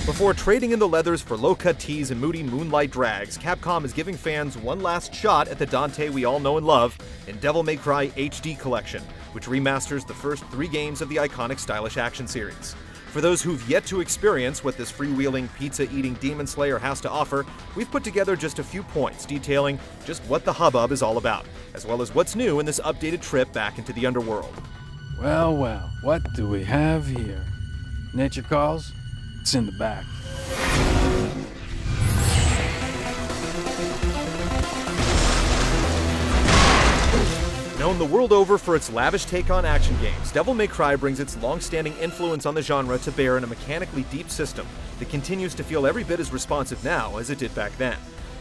Before trading in the leathers for low-cut tees and moody moonlight drags, Capcom is giving fans one last shot at the Dante we all know and love in Devil May Cry HD Collection, which remasters the first 3 games of the iconic stylish action series. For those who've yet to experience what this freewheeling, pizza-eating demon slayer has to offer, we've put together just a few points detailing just what the hubbub is all about, as well as what's new in this updated trip back into the underworld. Well, well, what do we have here? Nature calls? It's in the back. Known the world over for its lavish take on action games, Devil May Cry brings its long-standing influence on the genre to bear in a mechanically deep system that continues to feel every bit as responsive now as it did back then.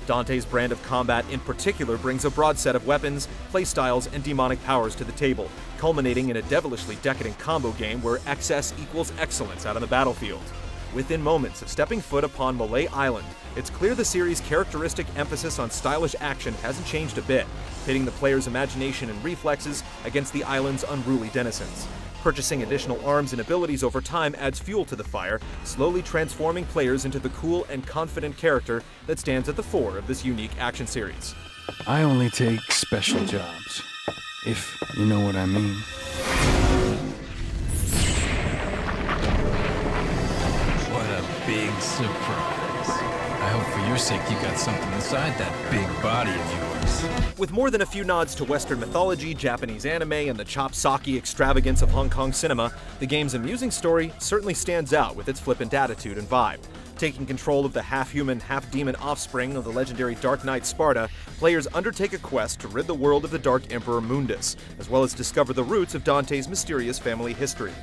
Dante's brand of combat in particular brings a broad set of weapons, playstyles, and demonic powers to the table, culminating in a devilishly decadent combo game where excess equals excellence out on the battlefield. Within moments of stepping foot upon Malay Island, it's clear the series' characteristic emphasis on stylish action hasn't changed a bit, pitting the player's imagination and reflexes against the island's unruly denizens. Purchasing additional arms and abilities over time adds fuel to the fire, slowly transforming players into the cool and confident character that stands at the fore of this unique action series. I only take special jobs, if you know what I mean. What a big surprise. I hope for your sake you got something inside that big body of yours. With more than a few nods to Western mythology, Japanese anime, and the chop-sake extravagance of Hong Kong cinema, the game's amusing story certainly stands out with its flippant attitude and vibe. Taking control of the half-human, half-demon offspring of the legendary Dark Knight Sparta, players undertake a quest to rid the world of the Dark Emperor Mundus, as well as discover the roots of Dante's mysterious family history.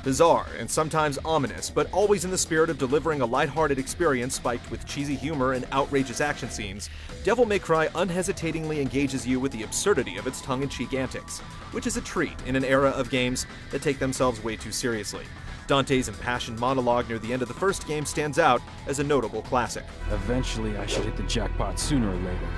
Bizarre and sometimes ominous, but always in the spirit of delivering a lighthearted experience spiked with cheesy humor and outrageous action scenes, Devil May Cry unhesitatingly engages you with the absurdity of its tongue-in-cheek antics, which is a treat in an era of games that take themselves way too seriously. Dante's impassioned monologue near the end of the first game stands out as a notable classic. Eventually, I should hit the jackpot sooner or later.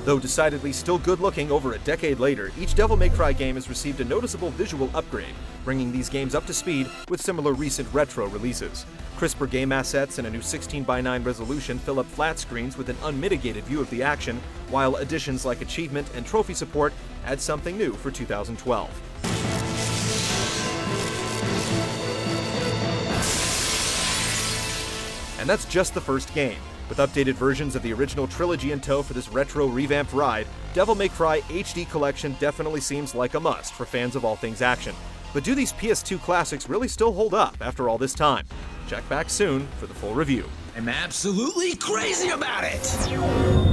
Though decidedly still good-looking over a decade later, each Devil May Cry game has received a noticeable visual upgrade, bringing these games up to speed with similar recent retro releases. Crisper game assets and a new 16:9 resolution fill up flat screens with an unmitigated view of the action, while additions like achievement and trophy support add something new for 2012. And that's just the first game. With updated versions of the original trilogy in tow for this retro revamped ride, Devil May Cry HD Collection definitely seems like a must for fans of all things action. But do these PS2 classics really still hold up after all this time? Check back soon for the full review. I'm absolutely crazy about it!